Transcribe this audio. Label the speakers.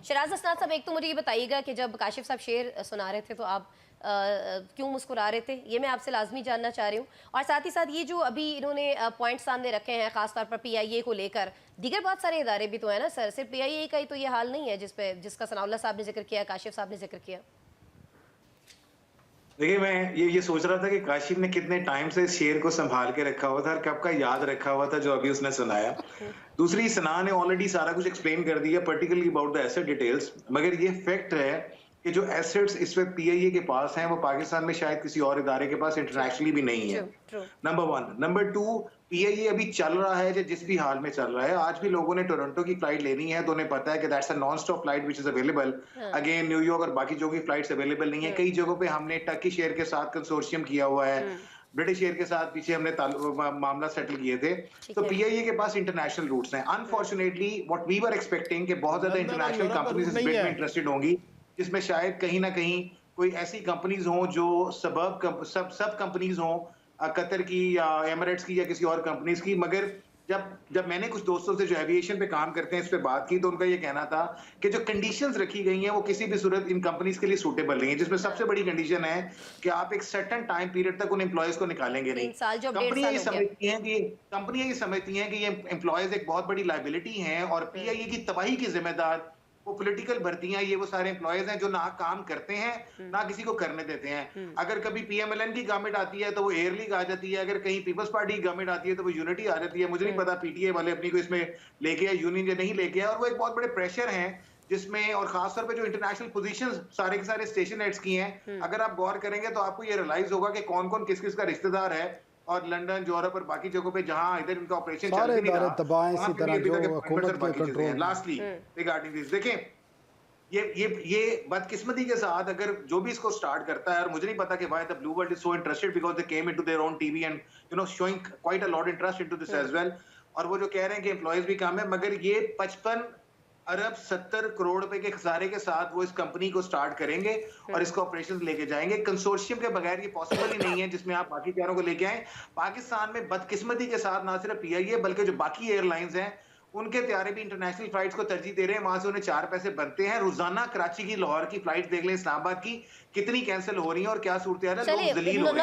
Speaker 1: शराज असनाद साहब, एक तो मुझे ये बताइएगा कि जब काशिफ साहब शेर सुना रहे थे तो आप क्यों मुस्कुरा रहे थे, ये मैं आपसे लाजमी जानना चाह रही हूँ। और साथ ही साथ ये जो अभी इन्होंने पॉइंट सामने रखे हैं खासतौर पर पीआईए को लेकर, दीगर बहुत सारे इदारे भी तो है ना सर, सिर्फ पीआईए का ही तो ये हाल नहीं है जिसका सनाउल्लाह साहब ने जिक्र किया, काशिफ साहब ने जिक्र किया।
Speaker 2: देखिए, मैं ये सोच रहा था कि काशिफ ने कितने टाइम से इस शेर को संभाल के रखा हुआ था और कब का याद रखा हुआ था जो अभी उसने सुनाया। दूसरी, सना ने ऑलरेडी सारा कुछ एक्सप्लेन कर दिया, particularly about the asset details. मगर ये फैक्ट है कि जो एसेट्स इस वक्त पीआईए के पास हैं, वो पाकिस्तान में शायद किसी और इदारे के पास इंटरनेशनली भी नहीं है। Number one. Number two, PIA अभी चल रहा है जिस भी हाल में चल रहा है। आज भी लोगों ने टोरंटो की फ्लाइट लेनी है तो उन्हें पता है कि that's a non stop flight which is available. Again New York और बाकी जो भी फ्लाइट्स अवेलेबल नहीं है। कई जगहों पे हमने टर्किश एयर के साथ कंसोर्शियम किया हुआ है, ब्रिटिश एयर के साथ पीछे हमने मामला सेटल किए थे। तो पीआईए के पास इंटरनेशनल रूट्स हैं। Unfortunately what we were expecting कि बहुत ज्यादा इंटरनेशनल कंपनीज इस बिड में इंटरेस्टेड होंगी, जिसमें शायद कहीं ना कहीं कोई ऐसी कंपनीज हों जो सब कंपनीज हों, कतर की या एमिरेट्स की या किसी और कंपनीज की। मगर जब मैंने कुछ दोस्तों से जो एविएशन पे काम करते हैं इस पे बात की, तो उनका ये कहना था कि जो कंडीशंस रखी गई हैं वो किसी भी सूरत इन कंपनीज के लिए सूटेबल नहीं है, जिसमें सबसे बड़ी कंडीशन है कि आप एक सर्टेन टाइम पीरियड तक उन एम्प्लॉयज को निकालेंगे नहीं। कंपनियां ये समझती हैं कि ये एम्प्लॉयज एक बहुत बड़ी लायबिलिटी हैं और पीआईए की तबाही की जिम्मेदार वो पॉलिटिकल भर्तियां, ये वो सारे एम्प्लॉयज हैं जो ना काम करते हैं ना किसी को करने देते हैं। अगर कभी पीएमएलएन की गवर्नमेंट आती है तो वो एयर लीग आ जाती है, अगर कहीं पीपल्स पार्टी की गवर्नमेंट आती है तो वो यूनिटी आ जाती है। मुझे नहीं पता पीटीए वाले अपनी को इसमें लेके या यूनियन या नहीं लेके, और वो एक बहुत बड़े प्रेशर हैं जिसमें, और खासतौर पे जो इंटरनेशनल पोजीशंस सारे के सारे स्टेशन हेड्स की हैं, अगर आप गौर करेंगे तो आपको ये रियलाइज होगा कि कौन कौन किस किस का रिश्तेदार है। और लंदन, यूरोप और बाकी जगहों पे जहां इधर इनका ऑपरेशन चल भी नहीं रहा,
Speaker 3: इसी तरह जो हुकूमत के कंट्रोल।
Speaker 2: लास्टली रिगार्डिंग दिस, देखें ये बदकिस्मती के साथ अगर जो भी इसको स्टार्ट करता है, और मुझे नहीं पता कि why the blue world is so interested because they came into their own TV and showing quite a lot interest into this as well. और वो जो कह रहे हैं कि एम्प्लॉयज भी कम है, मगर ये 55 अरब 70 करोड़ रुपए के खसारे के साथ वो इस कंपनी को स्टार्ट करेंगे और इसको ऑपरेशंस लेके जाएंगे। कंसोर्शियम के बगैर ये पॉसिबल ही नहीं है जिसमें आप बाकी चारों को लेके आए। पाकिस्तान में बदकिस्मती के साथ ना सिर्फ पीआईए बल्कि जो बाकी एयरलाइंस हैं उनके त्यारे भी इंटरनेशनल फ्लाइट्स को तरजीह दे रहे हैं। वहां से उन्हें 4 पैसे बनते हैं। रोजाना कराची की, लाहौर की फ्लाइट देख लें, इस्लामाबाद की कितनी कैंसिल हो रही है और क्या सूरत हाल है, लोग जलील हो रहे हैं।